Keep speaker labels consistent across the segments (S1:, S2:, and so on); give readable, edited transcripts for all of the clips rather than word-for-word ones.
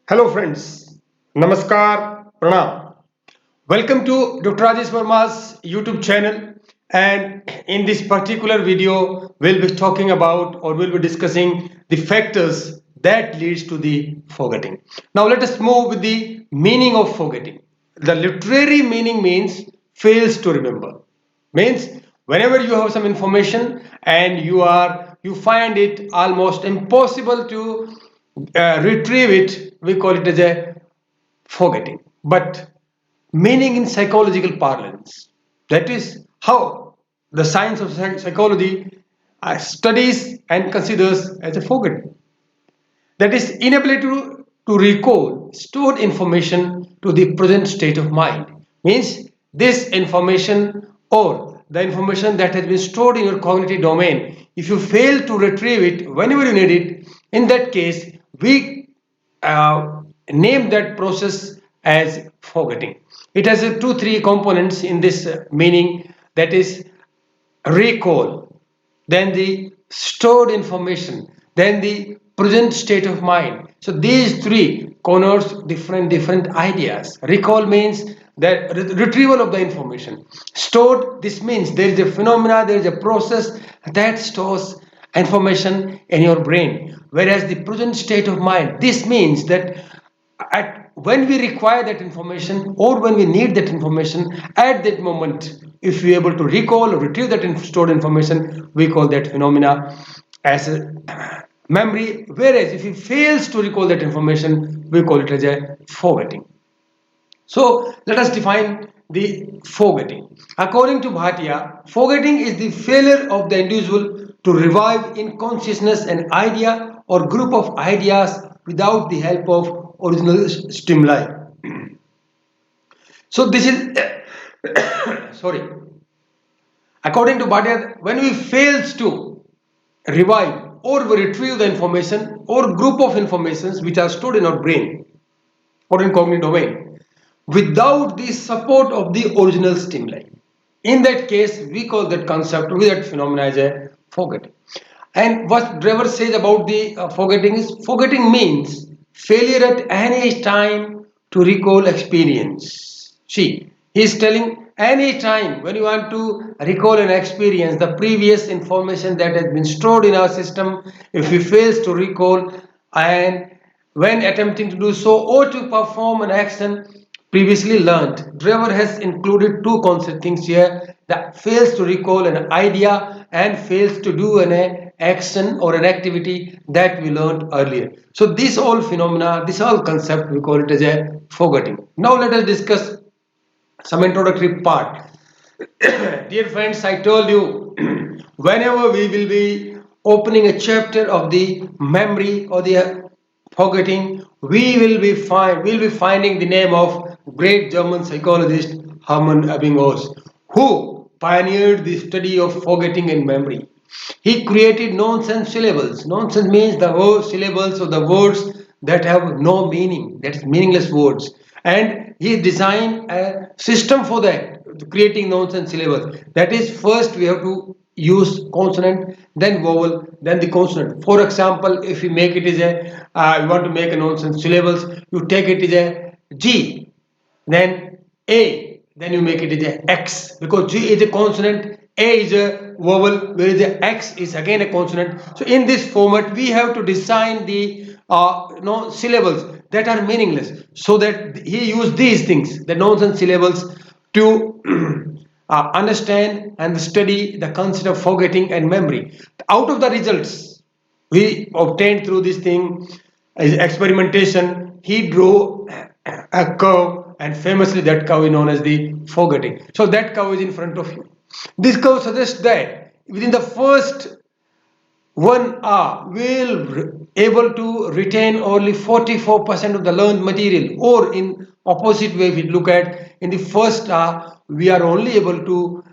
S1: Hello friends, Namaskar, Pranam. Welcome to Dr.RAjeshverma's YouTube channel, and in this particular video we'll be talking about or we'll be discussing the factors that leads to the forgetting. Now let us move with the meaning of forgetting. The literary meaning means fails to remember. Means whenever you have some information and you find it almost impossible to retrieve it, we call it as a forgetting. But meaning in psychological parlance, that is how the science of psychology studies and considers as a forgetting. That is inability to recall stored information to the present state of mind. Means this information or the information that has been stored in your cognitive domain, if you fail to retrieve it whenever you need it, in that case we name that process as forgetting. It has three components in this meaning, that is recall, then the stored information, then the present state of mind. So these three connotes different ideas. Recall means the retrieval of the information. Stored, this means there is a phenomena, there is a process that stores information in your brain. Whereas the present state of mind, this means that when we require that information or when we need that information at that moment, if we are able to recall or retrieve that stored information, we call that phenomena as a memory. Whereas if he fails to recall that information, we call it as a forgetting. So let us define the forgetting. According to Bhatia, forgetting is the failure of the individual to revive in consciousness an idea or group of ideas without the help of original stimuli. So this is sorry. According to Bhatia, when we fails to revive or retrieve the information or group of informations which are stored in our brain or in cognitive domain without the support of the original stimuli, in that case we call that concept with that phenomena as a forgetting. And what Drever says about the forgetting is, forgetting means failure at any time to recall experience. See, he is telling any time when you want to recall an experience, the previous information that has been stored in our system, if he fails to recall, and when attempting to do so or to perform an action previously learned, Drever has included two concept things here, that fails to recall an idea and fails to do an action or an activity that we learned earlier. So this all phenomena, this all concept, we call it as a forgetting. Now let us discuss some introductory part. Dear friends, I told you whenever we will be opening a chapter of the memory or the forgetting, we'll be finding the name of great German psychologist Hermann Ebbinghaus, who pioneered the study of forgetting and memory. He created nonsense syllables. Nonsense means the whole syllables of the words that have no meaning, that is meaningless words. And he designed a system for that, creating nonsense syllables. That is, first we have to use consonant, then vowel, then the consonant. For example, if you make it as a, you want to make a nonsense syllables, you take it as a G, then A, then you make it as a X, because G is a consonant, A is a vowel, whereas the X is again a consonant. So in this format, we have to design the syllables that are meaningless, so that he used these things, the nonsense syllables, to understand and study the concept of forgetting and memory. Out of the results we obtained through this thing, experimentation, he drew a curve, and famously that curve is known as the forgetting. So that curve is in front of you. This curve suggests that within the first 1 hour will able to retain only 44% of the learned material, or in opposite way, if we look at in the first hour we are only able to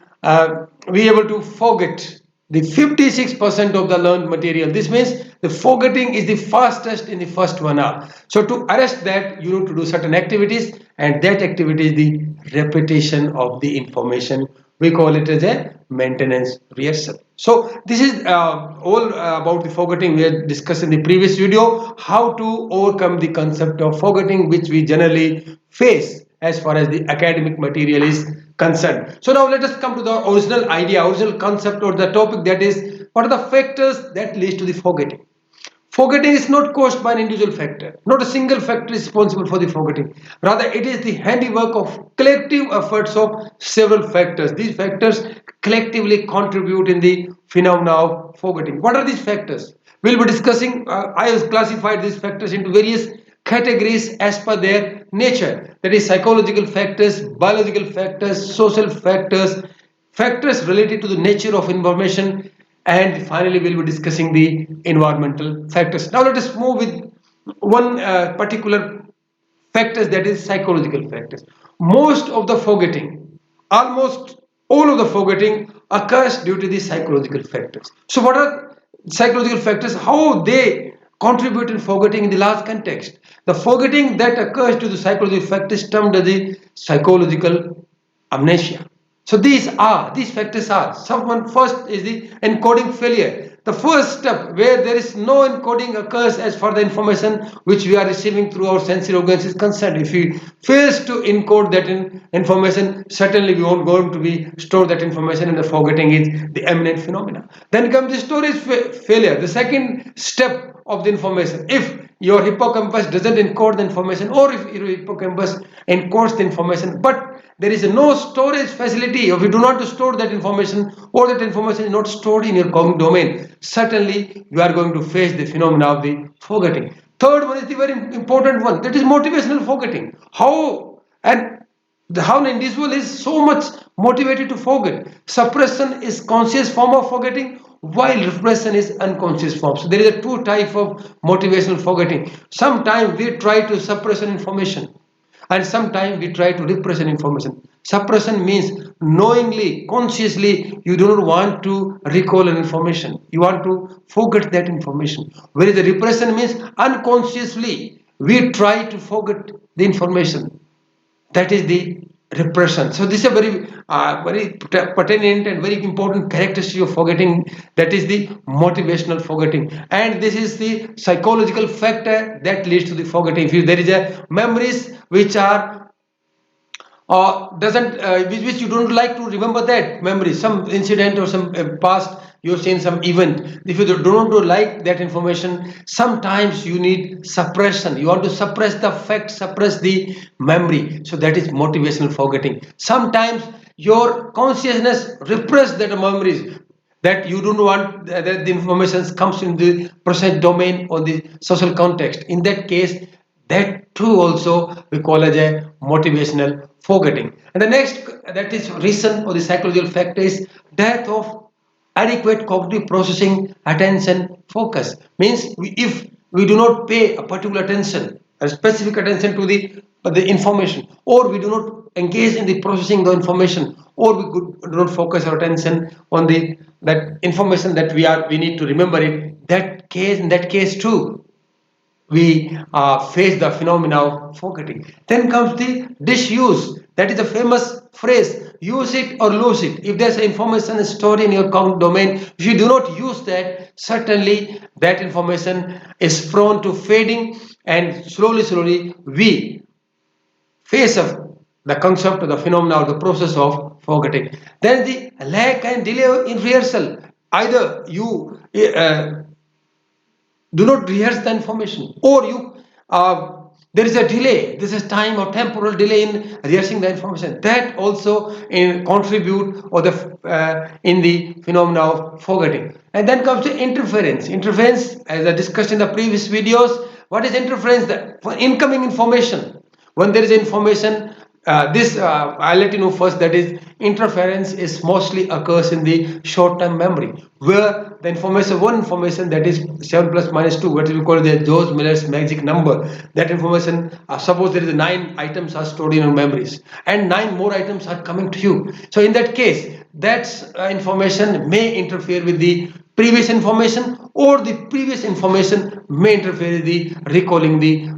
S1: forget the 56% of the learned material. This means the forgetting is the fastest in the first 1 hour. So to arrest that, you need to do certain activities, and that activity is the repetition of the information We call it as a maintenance rehearsal. So this is all about the forgetting. We had discussed in the previous video how to overcome the concept of forgetting, which we generally face as far as the academic material is concerned. So now let us come to the original idea, original concept or the topic, that is, what are the factors that lead to the forgetting? Forgetting is not caused by an individual factor. Not a single factor is responsible for the forgetting. Rather, it is the handiwork of collective efforts of several factors. These factors collectively contribute in the phenomena of forgetting. What are these factors? We'll be discussing, I have classified these factors into various categories as per their nature. That is, psychological factors, biological factors, social factors, factors related to the nature of information, and finally we'll be discussing the environmental factors. Now let us move with one particular factors, that is psychological factors. Most of the forgetting, almost all of the forgetting occurs due to the psychological factors. So what are psychological factors? How they contribute in forgetting in the large context? The forgetting that occurs due to psychological factors termed as the psychological amnesia. So these factors are, someone first is the encoding failure. The first step where there is no encoding occurs as for the information which we are receiving through our sensory organs is concerned. If we fails to encode that information, certainly we won't going to be store that information, and the forgetting is the eminent phenomena. Then comes the storage failure, the second step of the information. If your hippocampus doesn't encode the information, or if your hippocampus encodes the information, but there is no storage facility, if you do not store that information, or that information is not stored in your cognitive domain, certainly you are going to face the phenomena of the forgetting. Third one is the very important one, that is motivational forgetting. How an individual is so much motivated to forget. Suppression is conscious form of forgetting, while repression is unconscious form. So there is a two type of motivational forgetting. Sometimes we try to suppress an information, and sometimes we try to repress an information. Suppression means knowingly, consciously, you do not want to recall an information. You want to forget that information. Whereas the repression means unconsciously, we try to forget the information. That is the repression. So this is a very pertinent and very important characteristic of forgetting, that is the motivational forgetting, and this is the psychological factor that leads to the forgetting. If there is a memories which are doesn't which you don't like to remember that memory, some incident or some past, you've seen some event. If you don't like that information, sometimes you need suppression. You want to suppress the fact, suppress the memory. So that is motivational forgetting. Sometimes your consciousness repress that memories, that you don't want that the information comes in the process domain or the social context. In that case, that too also we call as a motivational forgetting. And the next, that is reason or the psychological factor, is death of adequate cognitive processing, attention, focus. Means if we do not pay a particular attention, a specific attention to the information, or we do not engage in the processing the information, or we do not focus our attention on that information that we need to remember it. In that case too, we face the phenomena of forgetting. Then comes the disuse. That is a famous phrase, use it or lose it. If there's information stored in your cognitive domain, if you do not use that, certainly that information is prone to fading, and slowly we face of the concept of the phenomena or the process of forgetting. Then the lack and delay in rehearsal. Either you do not rehearse the information, or you there is a delay, this is time or temporal delay in rehearsing the information, that also contribute or in the phenomena of forgetting. And then comes the interference. As I discussed in the previous videos, what is interference? For incoming information, when there is information, I'll let you know first, that is interference is mostly occurs in the short-term memory, where the one information, that is 7 plus minus 2, what we call the Miller's magic number, that information, suppose there is 9 items are stored in your memories and 9 more items are coming to you. So in that case, that information may interfere with the previous information, or the previous information may interfere with the recalling the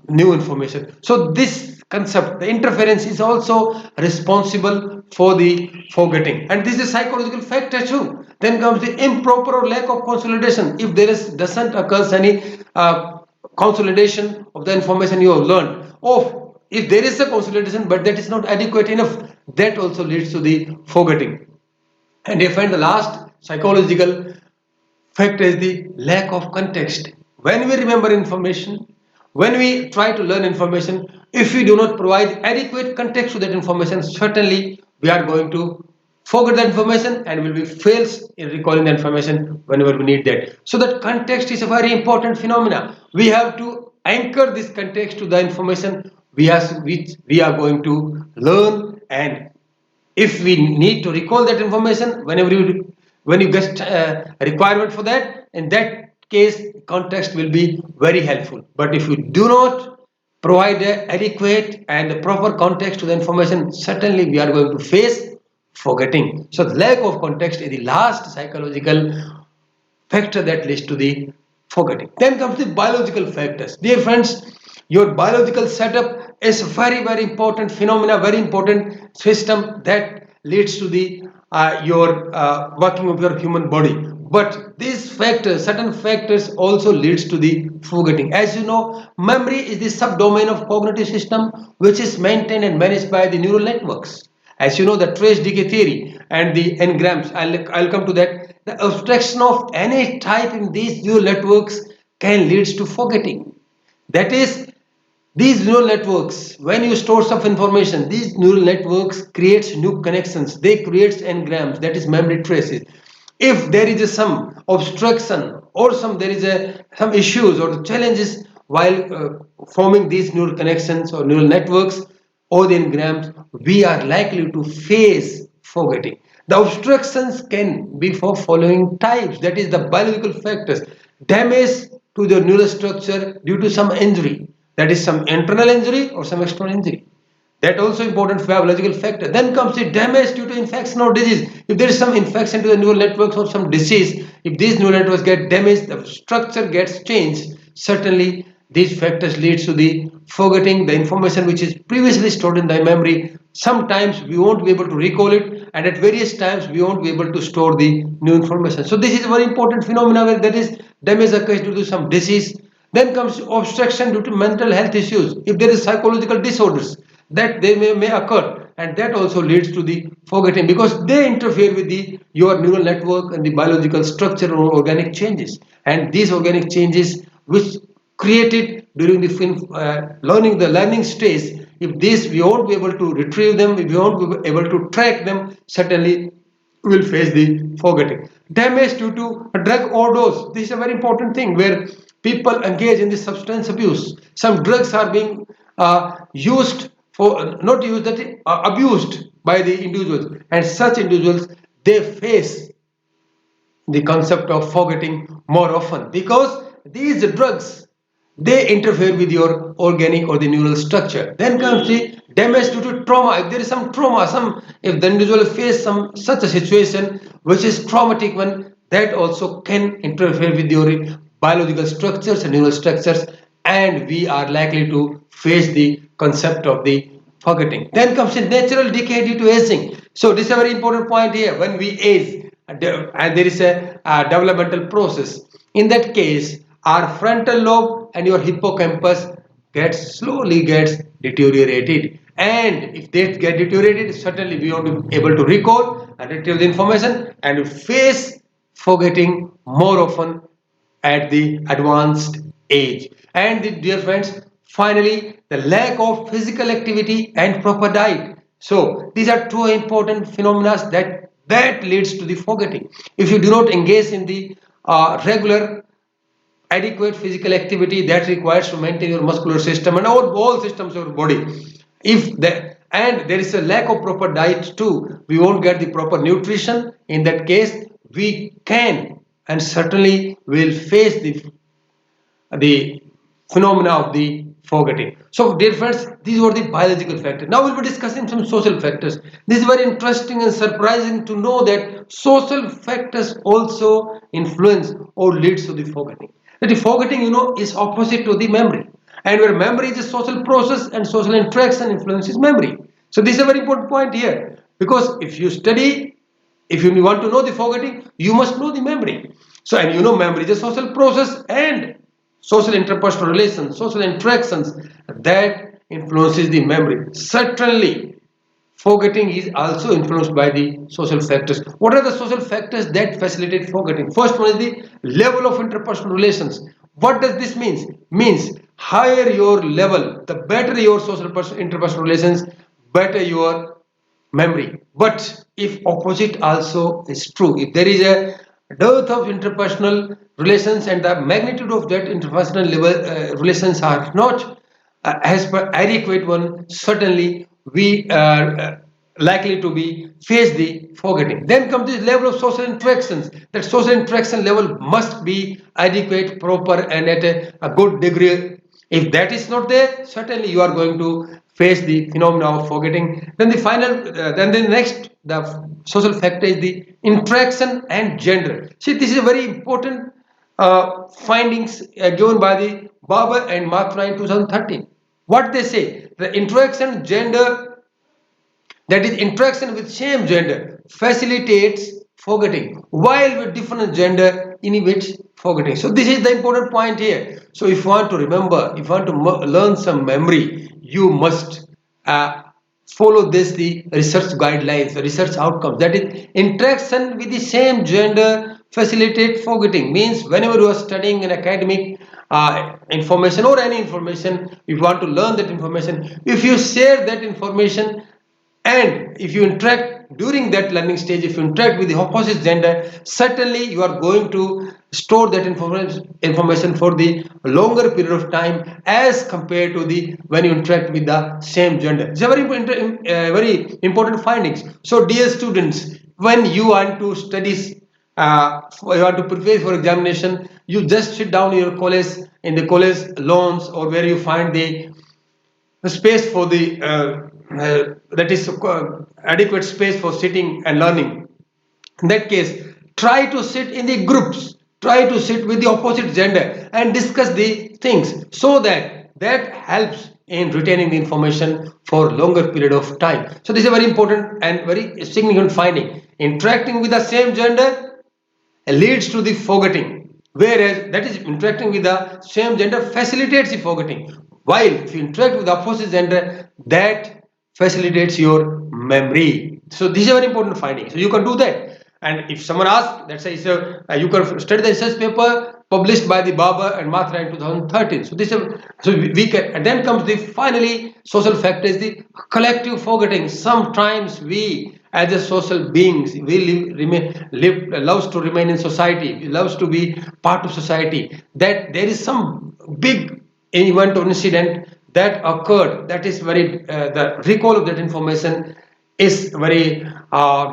S1: new information. So this concept, the interference, is also responsible for the forgetting. And this is psychological factor too. Then comes the improper or lack of consolidation. If there is doesn't occurs any consolidation of the information you have learned, or if there is a consolidation but that is not adequate enough, that also leads to the forgetting. And I find the last psychological factor is the lack of context. When we remember information, when we try to learn information, if we do not provide adequate context to that information, certainly we are going to forget the information and will be fails in recalling the information whenever we need that. So that context is a very important phenomena. We have to anchor this context to the information which we are going to learn, and if we need to recall that information when you get a requirement for that, in that case context will be very helpful. But if you do not provide a adequate and the proper context to the information, certainly we are going to face forgetting. So the lack of context is the last psychological factor that leads to the forgetting. Then comes the biological factors. Dear friends, your biological setup is very important phenomena, very important system that leads to the your working of your human body. But these factors, certain factors also leads to the forgetting. As you know, memory is the subdomain of cognitive system which is maintained and managed by the neural networks. As you know, the trace decay theory and the engrams, I'll come to that. The abstraction of any type in these neural networks can lead to forgetting. That is, these neural networks, when you store some information, these neural networks creates new connections. They create engrams, that is memory traces. If there is some obstruction or some issues or challenges while forming these neural connections or neural networks or the engrams, we are likely to face forgetting. The obstructions can be for following types, that is the biological factors. Damage to the neural structure due to some injury, that is some internal injury or some external injury. That also important biological factor. Then comes the damage due to infection or disease. If there is some infection to the neural networks or some disease, if these neural networks get damaged, the structure gets changed. Certainly, these factors leads to the forgetting the information which is previously stored in the memory. Sometimes we won't be able to recall it, and at various times we won't be able to store the new information. So this is a very important phenomena where that is damage occurs due to some disease. Then comes obstruction due to mental health issues. If there is psychological disorders, that they may occur, and that also leads to the forgetting because they interfere with your neural network and the biological structure or organic changes. And these organic changes which created during the learning stage, if this we won't be able to retrieve them, if we won't be able to track them, certainly we will face the forgetting. Damage due to a drug overdose. This is a very important thing where people engage in the substance abuse. Some drugs are being used for not used that abused by the individuals, and such individuals they face the concept of forgetting more often because these drugs they interfere with your organic or the neural structure. Then comes the damage due to trauma. If there is some trauma, if the individual face some such a situation which is traumatic one, that also can interfere with your biological structures and neural structures, and we are likely to face the concept of the forgetting. Then comes the natural decay due to aging. So this is a very important point here. When we age, and there is a developmental process. In that case, our frontal lobe and your hippocampus slowly gets deteriorated. And if they get deteriorated, certainly we won't be able to recall and retrieve the information and face forgetting more often at the advanced age. And dear friends, finally, the lack of physical activity and proper diet. So these are two important phenomena that leads to the forgetting. If you do not engage in the regular adequate physical activity that requires to maintain your muscular system and all systems of your body, and there is a lack of proper diet too, we won't get the proper nutrition. In that case, we can and certainly will face the phenomena of the forgetting. So dear friends, these were the biological factors. Now we'll be discussing some social factors. This is very interesting and surprising to know that social factors also influence or leads to the forgetting. That the forgetting, is opposite to the memory. And where memory is a social process and social interaction influences memory. So this is a very important point here. Because if you study, if you want to know the forgetting, you must know the memory. So, and you know, memory is a social process and social interpersonal relations, social interactions that influences the memory. Certainly, forgetting is also influenced by the social factors. What are the social factors that facilitate forgetting? First one is the level of interpersonal relations. What does this mean? Means higher your level, the better your social interpersonal relations, better your memory. But if opposite also is true, if there is a dearth of interpersonal relations and the magnitude of that interpersonal level, relations are not as per adequate one, certainly we are likely to be face the forgetting. Then comes the level of social interactions. That social interaction level must be adequate, proper, and at a good degree. If that is not there, certainly you are going to face the phenomena of forgetting. Then the final, then the next, the social factor is the interaction and gender. See, this is a very important findings given by the Barber and Matra in 2013. What they say, the interaction gender, that is interaction with same gender, facilitates forgetting, while with different gender inhibits forgetting. So this is the important point here. So if you want to remember, if you want to learn some memory, you must follow this the research guidelines, the research outcomes. That is interaction with the same gender facilitate forgetting. Means whenever you are studying an academic information or any information, if you want to learn that information, if you share that information and if you interact during that learning stage, if you interact with the opposite gender, certainly you are going to store that information for the longer period of time as compared to the when you interact with the same gender. It's a very important findings. So dear students, when you want to study, you want to prepare for examination, you just sit down in your college, in the college lawns, or where you find the space for the that is adequate space for sitting and learning. In that case, try to sit in the groups, try to sit with the opposite gender and discuss the things, so that that helps in retaining the information for longer period of time. So this is a very important and very significant finding. Interacting with the same gender leads to the forgetting, whereas that is interacting with the same gender facilitates the forgetting, while if you interact with the opposite gender, that facilitates your memory. So this is a very important finding. So you can do that. And if someone asks, let's say, so, you can study the research paper published by the Barber and Matra in 2013. So this is so we can, and then comes the finally social factor is the collective forgetting. Sometimes we as a social beings, we loves to remain in society, we loves to be part of society, that there is some big event or incident that occurred, that is very the recall of that information is very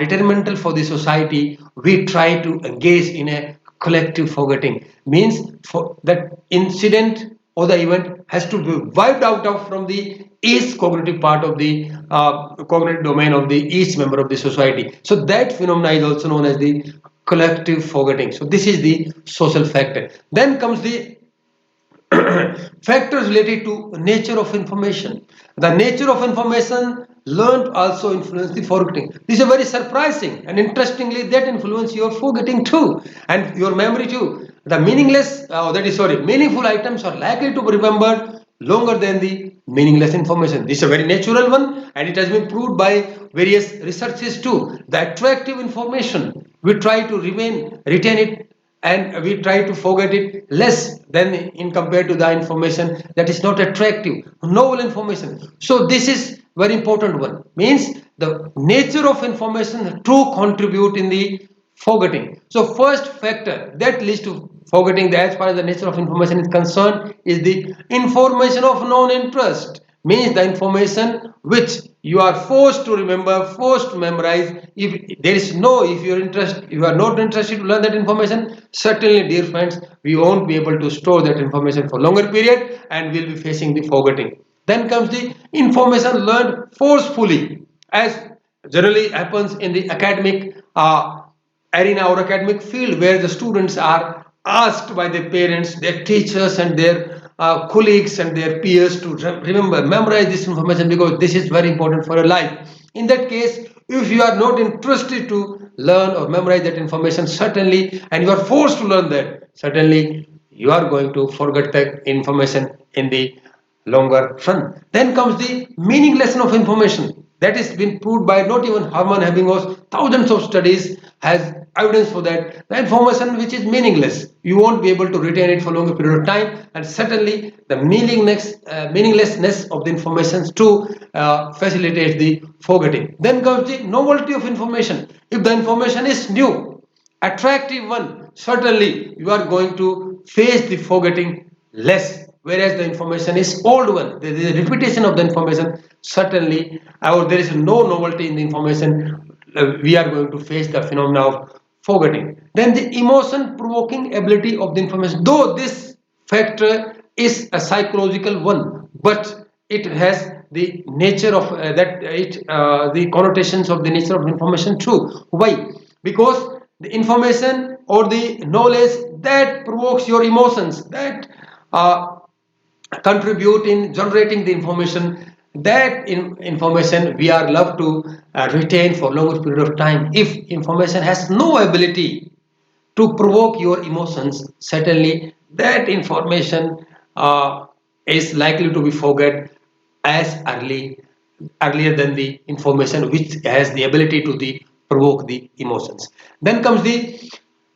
S1: detrimental for the society. We try to engage in a collective forgetting. Means for that incident or the event has to be wiped out of from the each cognitive part of the cognitive domain of the each member of the society. So that phenomena is also known as the collective forgetting. So this is the social factor. Then comes the factors related to nature of information. The nature of information learned also influence the forgetting. This is very surprising, and interestingly that influence your forgetting too and your memory too. The meaningful items are likely to be remembered longer than the meaningless information. This is a very natural one, and it has been proved by various researches too. The attractive information, we try to retain it, and we try to forget it less than in compared to the information that is not attractive, novel information. So this is very important one. Means the nature of information to contribute in the forgetting. So first factor that leads to forgetting, as far as the nature of information is concerned, is the information of non-interest. Means the information which you are forced to remember, forced to memorize. If there is no, if you are not interested to learn that information, certainly, dear friends, we won't be able to store that information for longer period, and we'll be facing the forgetting. Then comes the information learned forcefully, as generally happens in the academic arena or academic field, where the students are asked by their parents, their teachers, and their colleagues and their peers to memorize this information, because this is very important for your life. In that case, if you are not interested to learn or memorize that information, certainly, and you are forced to learn that, certainly you are going to forget that information in the longer run. Then comes the meaninglessness of information. That is been proved by not even Hermann Ebbinghaus. Thousands of studies has evidence for that. The information which is meaningless, you won't be able to retain it for a longer period of time, and certainly the meaninglessness of the information too facilitates the forgetting. Then comes the novelty of information. If the information is new, attractive one, certainly you are going to face the forgetting less, whereas the information is old one, there is a repetition of the information, certainly, or there is no novelty in the information, we are going to face the phenomena of forgetting. Then the emotion provoking ability of the information, though this factor is a psychological one, but it has the nature of the connotations of the nature of information too. Why? Because the information or the knowledge that provokes your emotions, that uh, contribute in generating the information, that information we are love to retain for longer period of time. If information has no ability to provoke your emotions, certainly that information is likely to be forget as earlier than the information which has the ability to provoke the emotions. Then comes the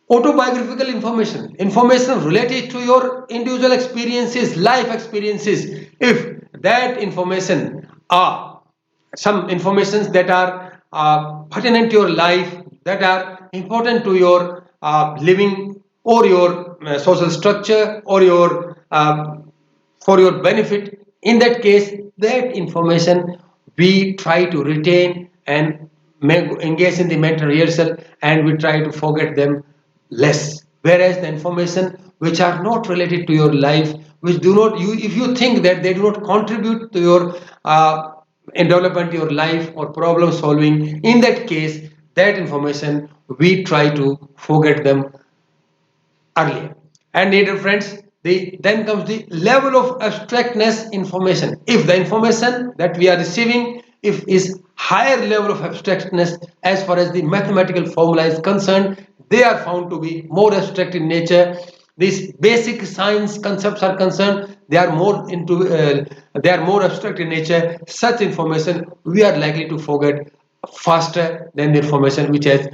S1: autobiographical information related to your individual experiences, life experiences. If that information are some informations that are pertinent to your life, that are important to your living or your social structure or your for your benefit, in that case that information we try to retain and engage in the mental rehearsal, and we try to forget them less, whereas the information which are not related to your life, which do not, you if you think that they do not contribute to your in development your life or problem solving, in that case that information we try to forget them earlier. And dear friends, then comes the level of abstractness information. If the information that we are receiving, if is higher level of abstractness as far as the mathematical formula is concerned, they are found to be more abstract in nature. These basic science concepts are concerned, they are more abstract in nature. Such information we are likely to forget faster than the information which has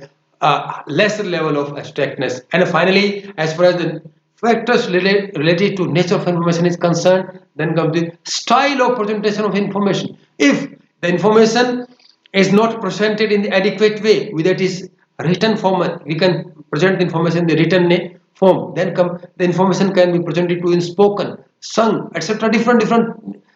S1: lesser level of abstractness. And finally, as far as the factors related to nature of information is concerned, then comes the style of presentation of information. If the information is not presented in the adequate way, whether it is written form, we can present the information in the written form. Then come the information can be presented to in spoken, sung, etc. Different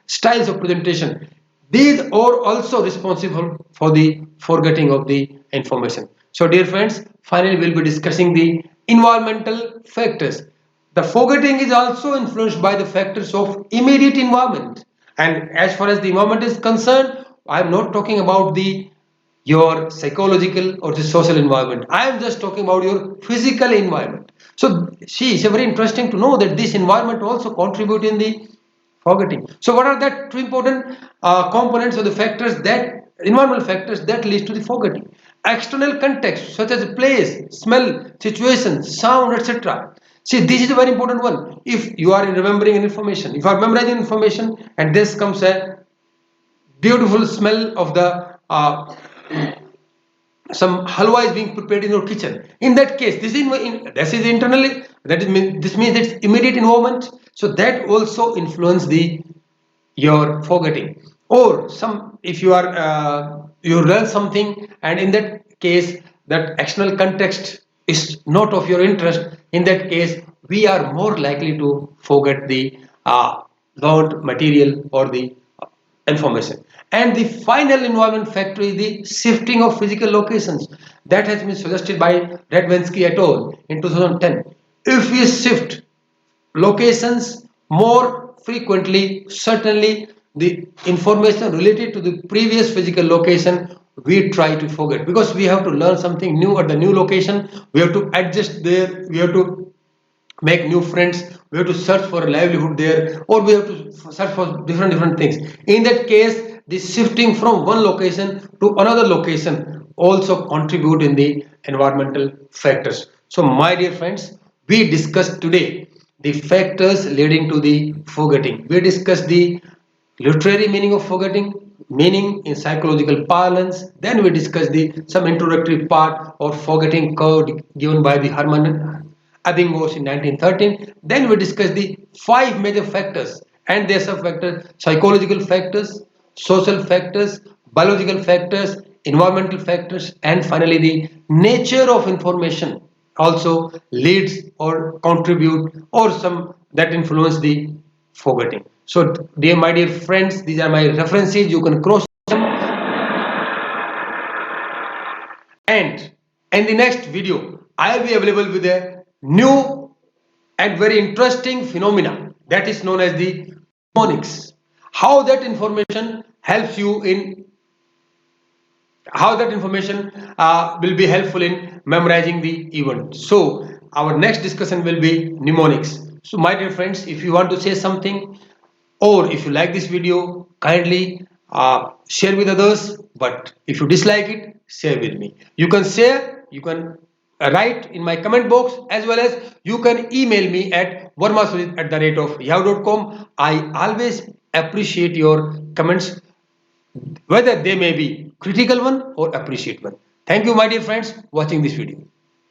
S1: styles of presentation. These are also responsible for the forgetting of the information. So, dear friends, finally we'll be discussing the environmental factors. The forgetting is also influenced by the factors of immediate environment. And as far as the environment is concerned, I am not talking about the your psychological or the social environment. I am just talking about your physical environment. So, see, it's very interesting to know that this environment also contribute in the forgetting. So, what are the two important components or the factors that environmental factors that leads to the forgetting? External context such as place, smell, situation, sound, etc. See, this is a very important one. If you are remembering information, if you are memorizing information, and this comes a beautiful smell of the some halwa is being prepared in your kitchen. In that case, this is internally, this means it's immediate environment. So that also influence the your forgetting. Or some, if you are you learn something, and in that case that external context is not of your interest, in that case we are more likely to forget the learned material or the information. And the final environment factor is the shifting of physical locations that has been suggested by Radvansky et al. In 2010. If we shift locations more frequently, certainly the information related to the previous physical location we try to forget, because we have to learn something new at the new location, we have to adjust there, we have to make new friends, we have to search for a livelihood there, or we have to search for different things. In that case this shifting from one location to another location also contribute in the environmental factors. So my dear friends, we discussed today the factors leading to the forgetting. We discussed the literary meaning of forgetting, meaning in psychological parlance. Then we discussed the some introductory part or forgetting curve given by the Herman Ebbinghaus in 1913. Then we discussed the five major factors and their sub factors: psychological factors, social factors, biological factors, environmental factors, and finally the nature of information also leads or contribute or some that influence the forgetting. So, dear my dear friends, these are my references. You can cross them. And in the next video, I will be available with a new and very interesting phenomena that is known as the mnemonics. How that information helps you in how that information will be helpful in memorizing the event. So our next discussion will be mnemonics. So my dear friends, if you want to say something or if you like this video, kindly share with others. But if you dislike it, share with me. You can share, you can write in my comment box, as well as you can email me at varmasudit@yahoo.com. I always appreciate your comments, whether they may be critical one or appreciate one. Thank you, my dear friends, watching this video.